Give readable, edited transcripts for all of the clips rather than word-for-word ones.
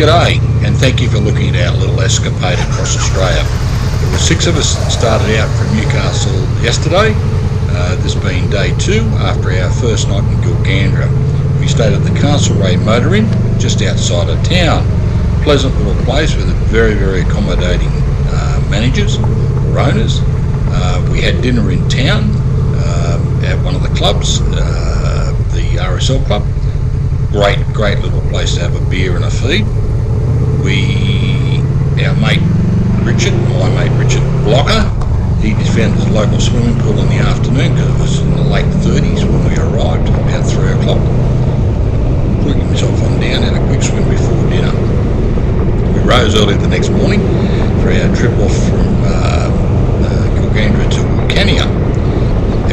G'day, and thank you for looking at our little escapade across Australia. There were 6 of us that started out from Newcastle yesterday, this being day 2 after our first night in Gilgandra. We stayed at the Castlereagh Motor Inn just outside of town. Pleasant little place with very, very accommodating managers or owners. We had dinner in town at one of the clubs, the RSL club. Great little place to have a beer and a feed. Our mate Richard, my mate Richard Blocker, he just found his local swimming pool in the afternoon because it was in the late 30s when we arrived, about 3 o'clock. Quick himself on down, had a quick swim before dinner. We rose early the next morning for our trip off from Gilgandra to Wilcannia.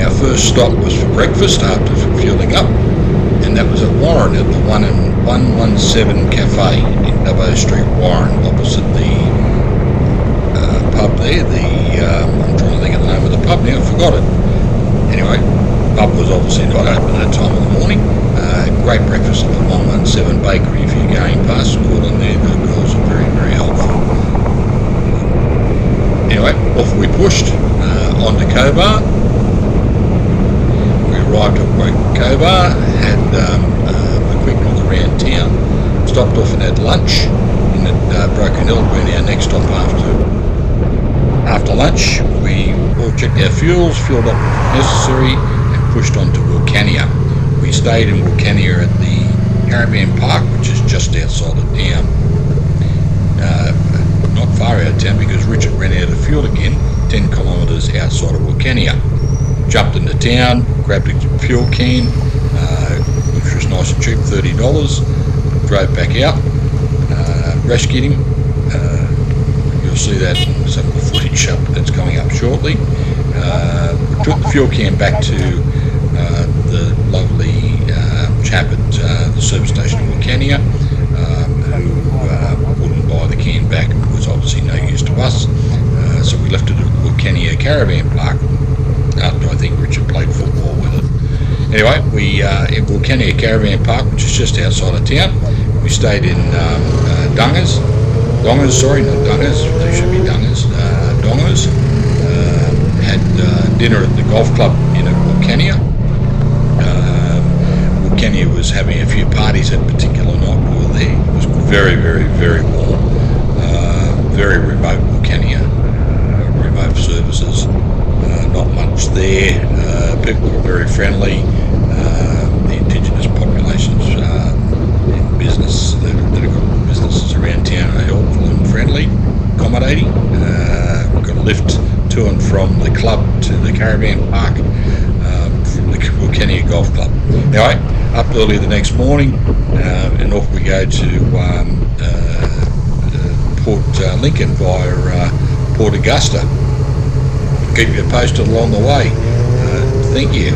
Our first stop was for breakfast after fueling up, and that was at Warren at the 117 Cafe in Dubbo Street, Warren, opposite the pub there. I'm trying to think of the name of the pub now, I forgot it. Anyway, pub was obviously not open at that time of the morning. Great breakfast at the 117 Bakery. If you're going past the school in there, the girls are very, very helpful. Anyway, off we pushed on to Cobar. We arrived at Cobar, had a quick look around town, stopped off and had lunch in at Broken Hill, being our next stop after lunch. We all checked our fuels, filled up if necessary, and pushed on to Wilcannia. We stayed in Wilcannia at the Caravan Park, which is just outside of town. Not far out of town because Richard ran out of fuel again, 10 kilometres outside of Wilcannia. Jumped into town, grabbed a fuel can, which was nice and cheap, $30. Drove back out, rescued him. You'll see that in some of the footage that's coming up shortly. Took the fuel can back to the lovely chap at the service station in Wilcannia, who wouldn't buy the can back and was obviously no use to us. So we left it at Wilcannia Caravan Park after I think Richard played football with it. Anyway, we in Wilcannia Caravan Park, which is just outside of town, we stayed in Dongers, sorry, not Dongers, they should be Dongers, Dongers. Had dinner at the golf club in Wilcannia. Wilcannia was having a few parties that particular night we were there. It was very, very, very warm. Very remote Wilcannia, remote services, not much there. People were very friendly. The indigenous populations in business that have got businesses around town are helpful and friendly, accommodating. We've got a lift to and from the club to the caravan park from the Wilcannia Golf Club. Anyway, up early the next morning and off we go to Port Lincoln via Port Augusta. Keep you posted along the way. Thank you.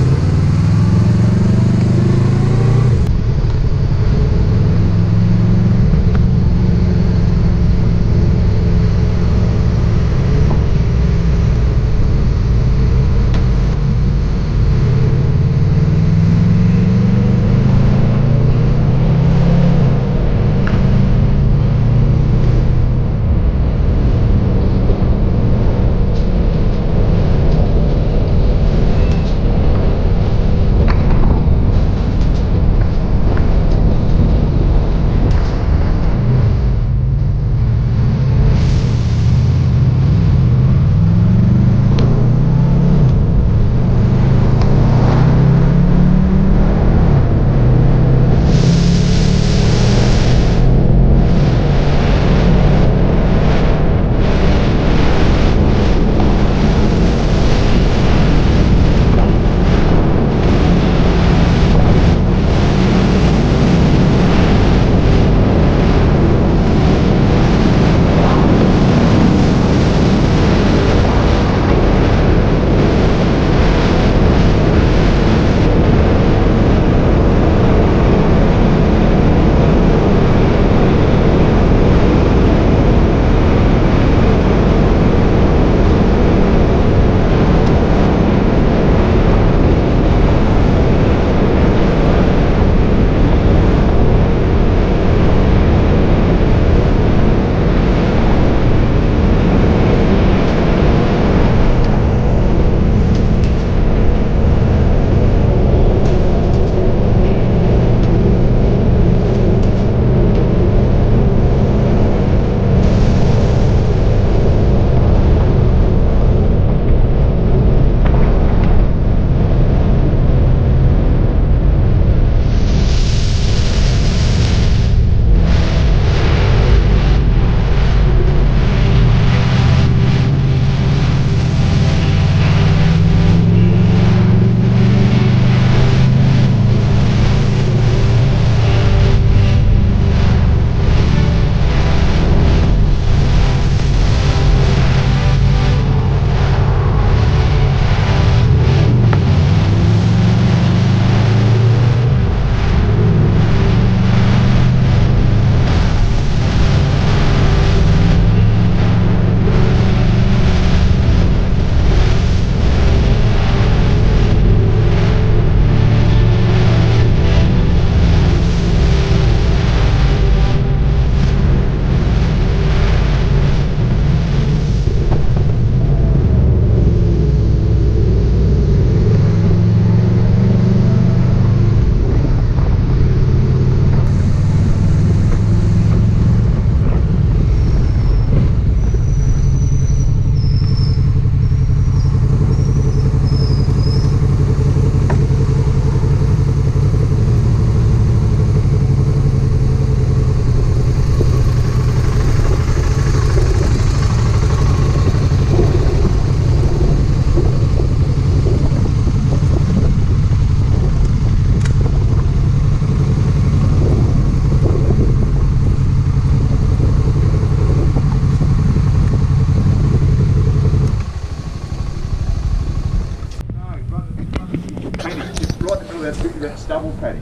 that stubble paddy?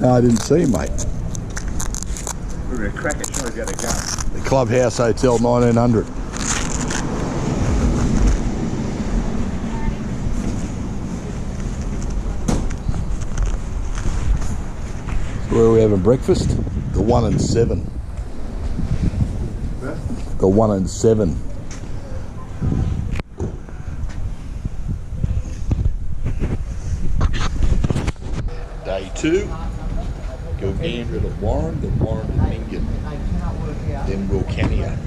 No, I didn't see, mate. We're going to crack it, show you how to go. The Clubhouse Hotel 1900. Where are we having breakfast? The 1 and 7. Huh? The 1 and 7. Day 2. Gilgandra to Warren, then Warren to Nyngan, then Wilcannia.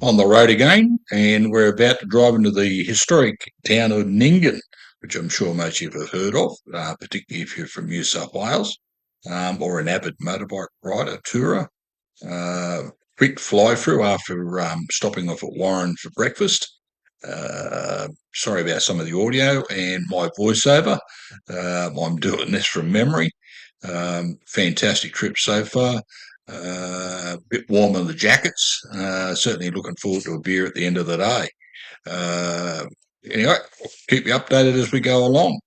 On the road again, and we're about to drive into the historic town of Nyngan, which I'm sure most of you have heard of, particularly if you're from New South Wales, or an avid motorbike rider, tourer. Quick fly through after stopping off at Warren for breakfast. Sorry about some of the audio and my voiceover. I'm doing this from memory. Fantastic trip so far. A bit warm on the jackets. Certainly looking forward to a beer at the end of the day. Anyway, keep you updated as we go along.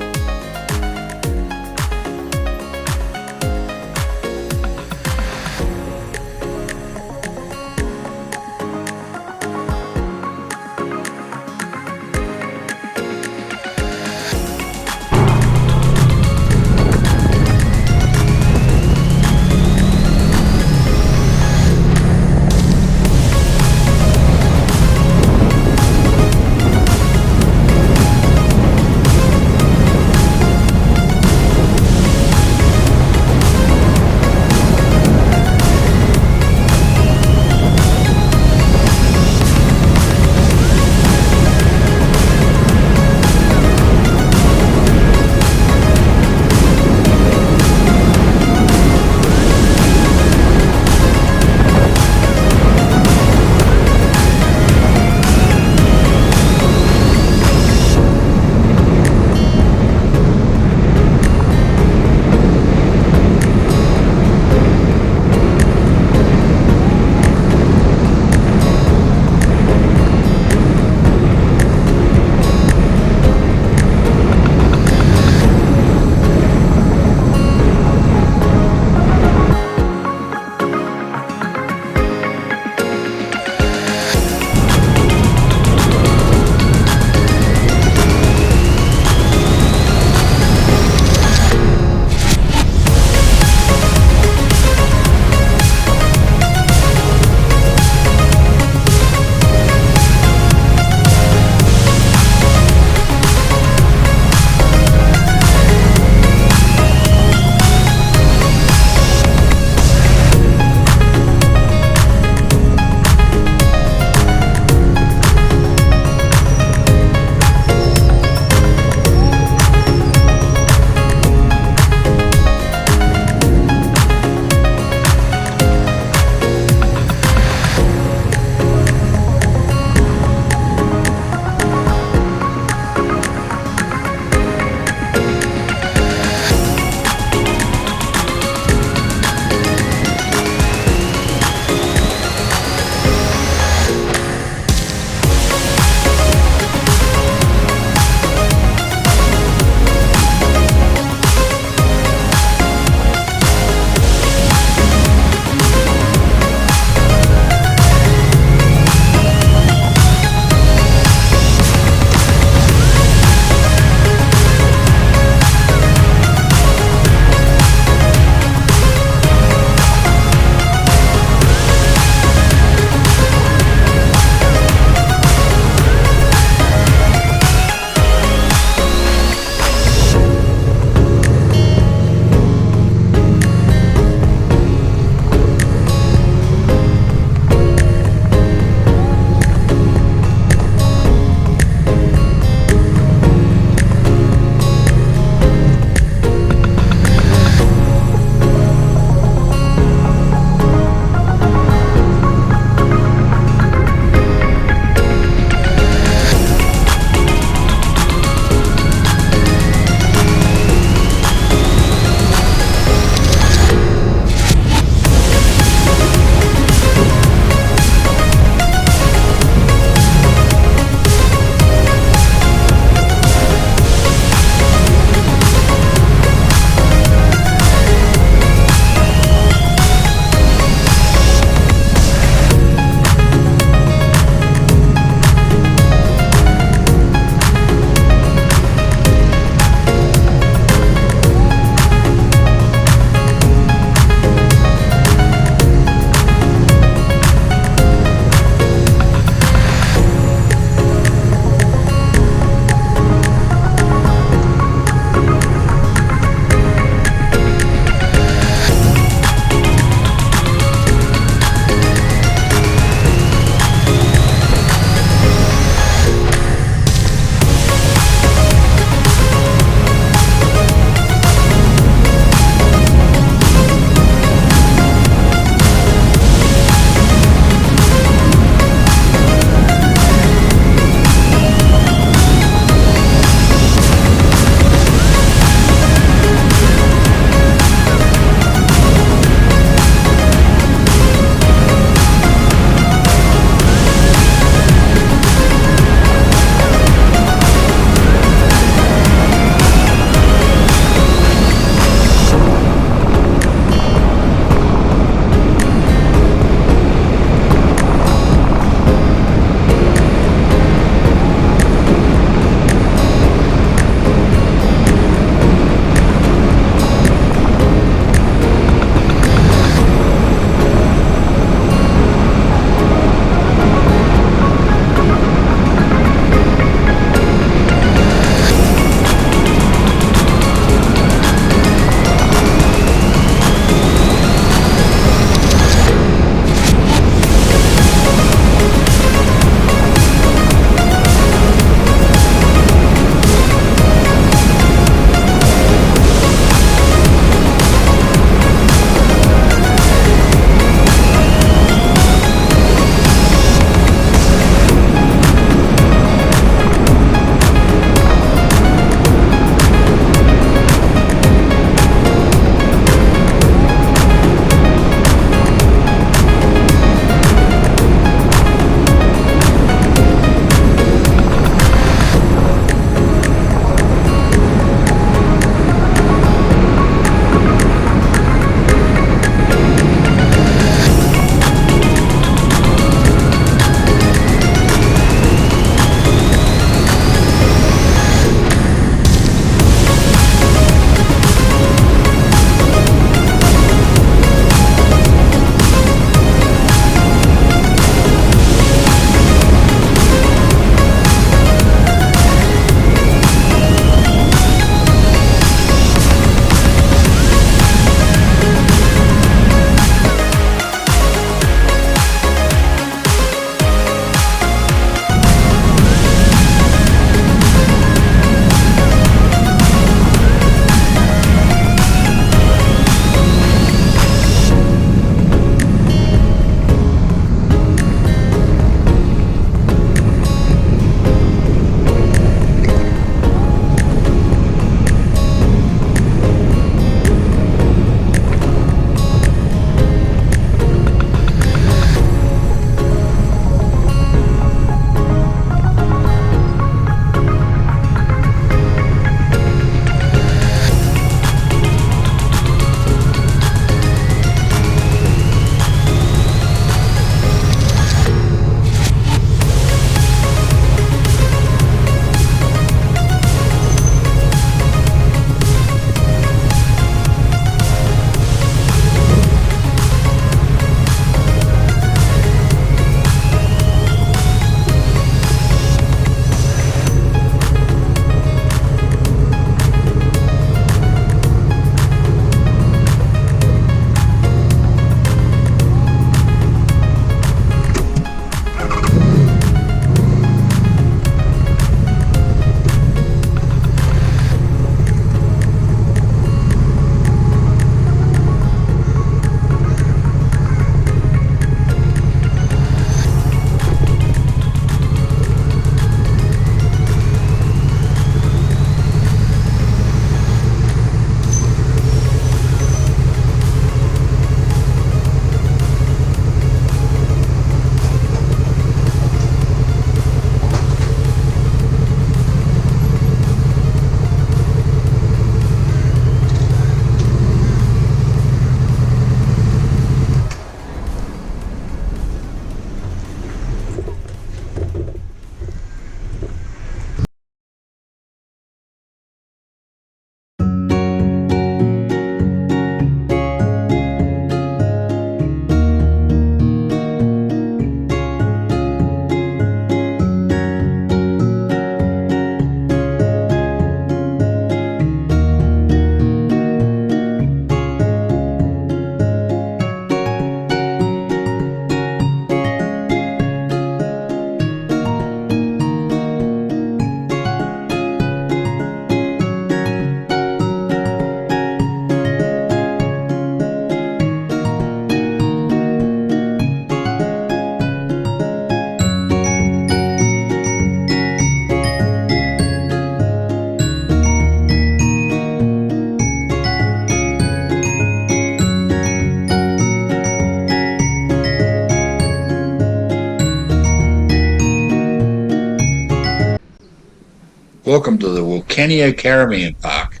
Welcome to the Wilcannia Caravan Park.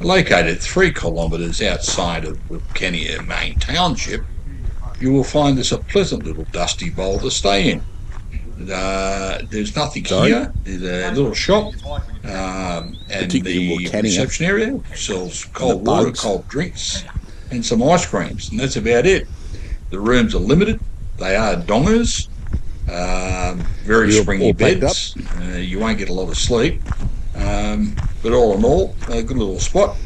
Located 3 kilometres outside of Wilcannia main township, you will find this a pleasant little dusty bowl to stay in. There's nothing here. There's a little shop and the reception area sells cold water, cold drinks and some ice creams, and that's about it. The rooms are limited. They are dongers, very springy beds. You won't get a lot of sleep, but all in all, a good little spot.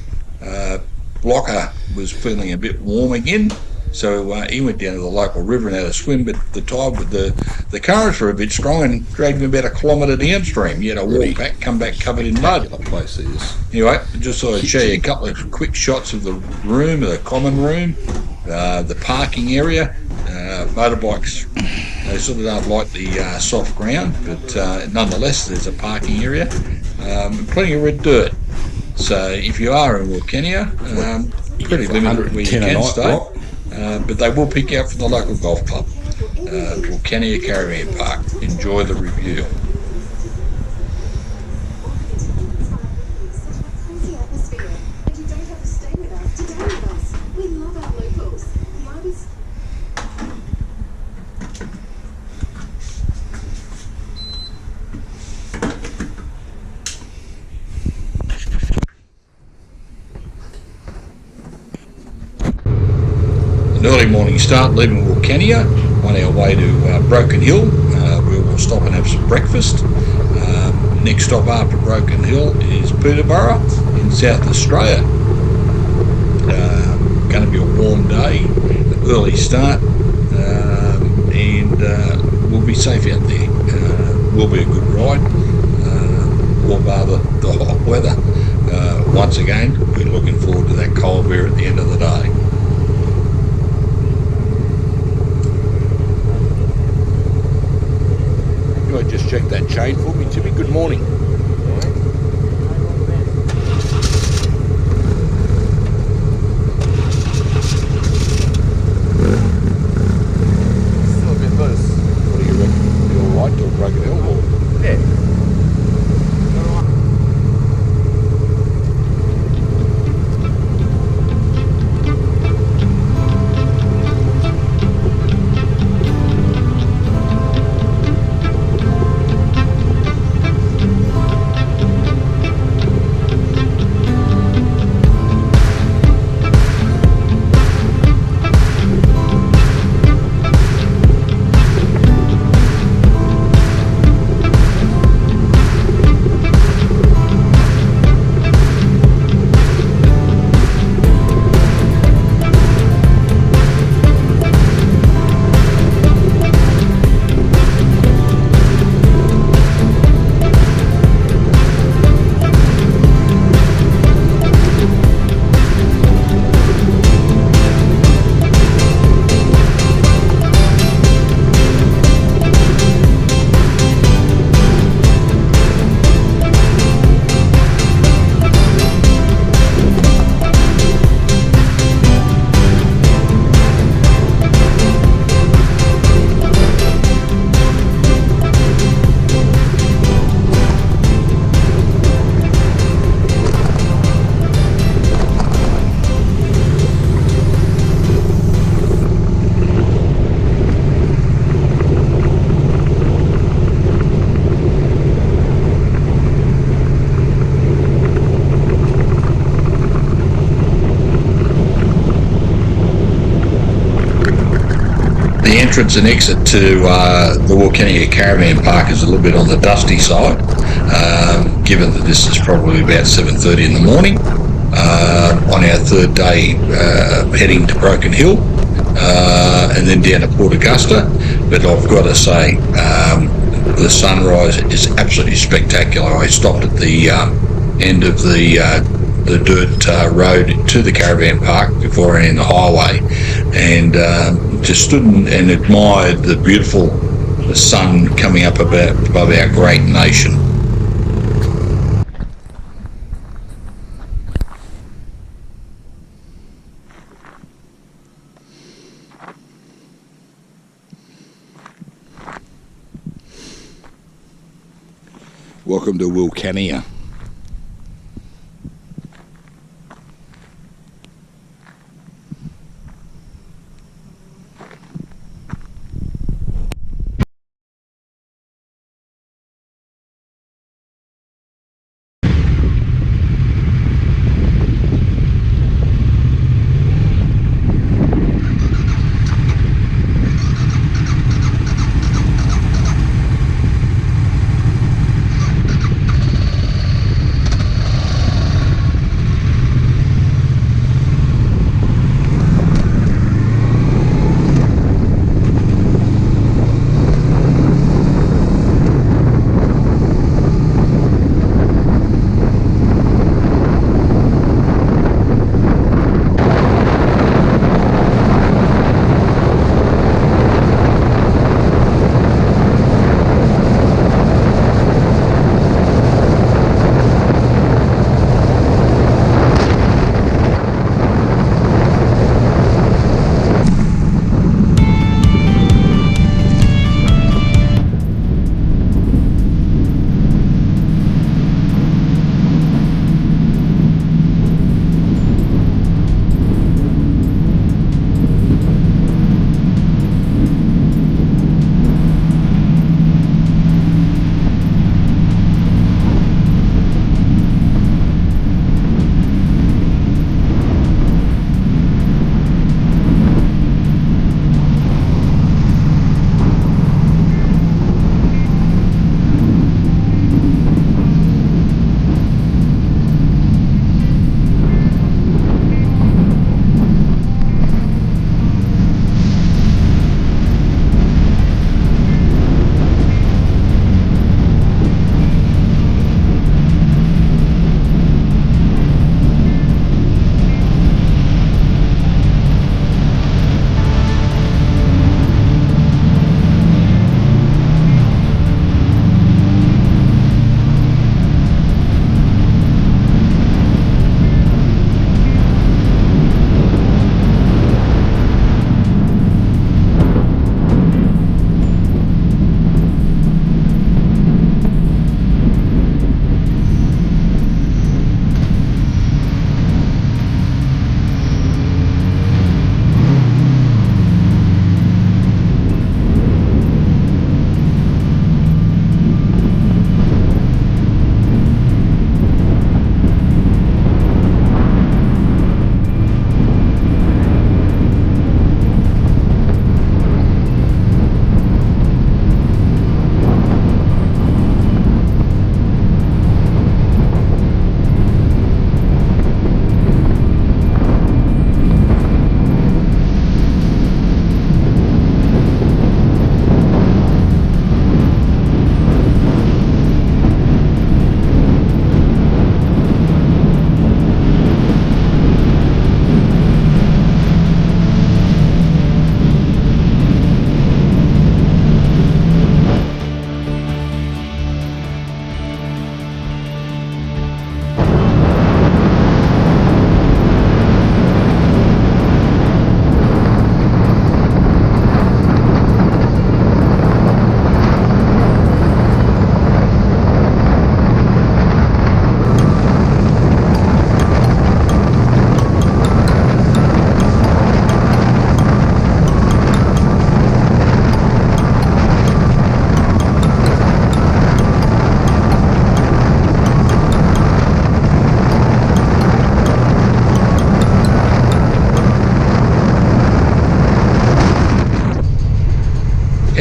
Blocker was feeling a bit warm again, so he went down to the local river and had a swim, but the tide with the currents were a bit strong and dragged him about a kilometre downstream. He had to walk back, come back covered in mud. Place is. Anyway, just thought I'd show you a couple of quick shots of the room, the common room, the parking area. Motorbikes, they sort of don't like the soft ground, but nonetheless there's a parking area, plenty of red dirt. So if you are in Wilcannia, pretty limited where you can stay, but they will pick you up from the local golf club, Wilcannia Caravan Park. Enjoy the review. An early morning start leaving Wilcannia on our way to Broken Hill, where we'll stop and have some breakfast. Next stop after Broken Hill is Peterborouh in South Australia. Going to be a warm day, an early start, and we'll be safe out there. Will be a good ride, or rather the hot weather. Once again, we're looking forward to that cold beer at the end of the day. Just check that chain for me, Timmy. Good morning. Still a bit loose. What do you reckon? You all right till Broken Hill? Or? Yeah. The entrance and exit to the Wilcannia Caravan Park is a little bit on the dusty side, given that this is probably about 7:30 in the morning. On our third day heading to Broken Hill and then down to Port Augusta, but I've got to say the sunrise is absolutely spectacular. I stopped at the end of the dirt road to the caravan park before I entered the highway, and just stood and admired the beautiful sun coming up above our great nation. Welcome to Wilcannia.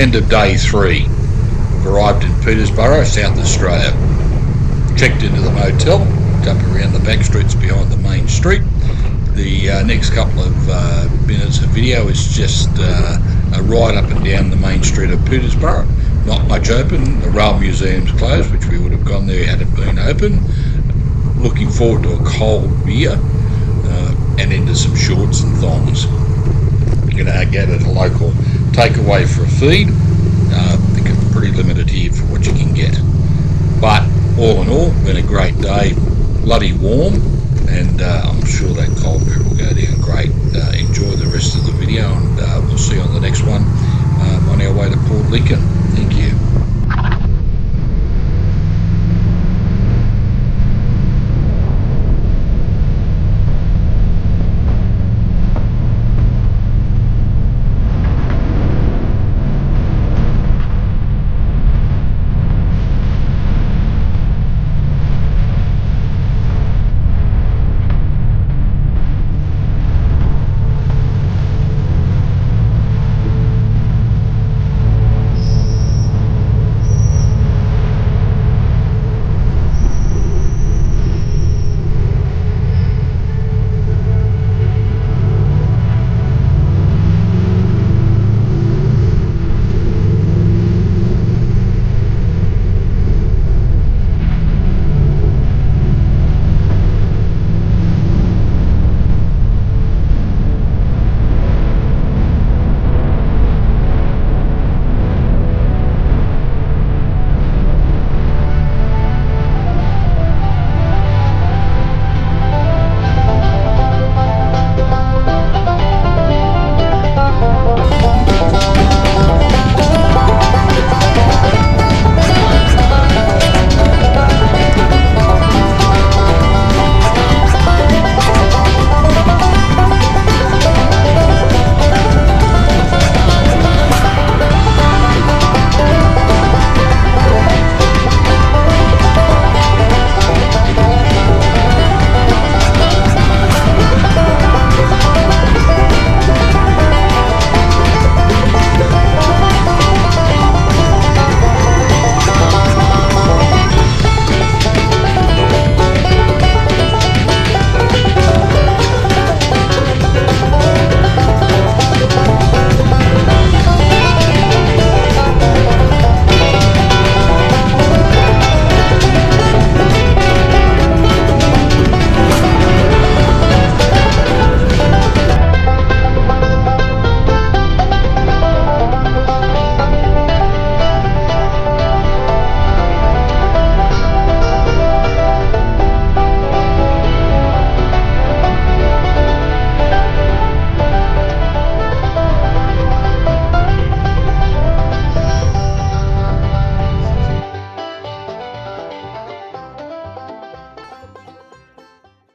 End of day 3. We've arrived in Peterborouh, South Australia. Checked into the motel, jumping around the back streets behind the main street. The next couple of minutes of video is just a ride up and down the main street of Peterborouh. Not much open. The Rail Museum's closed, which we would have gone there had it been open. Looking forward to a cold beer and into some shorts and thongs. You're going to get at a local takeaway for a feed. I think it's pretty limited here for what you can get. But all in all, been a great day. Bloody warm, and I'm sure that cold beer will go down great. Enjoy the rest of the video, and we'll see you on the next one on our way to Port Lincoln. Thank you.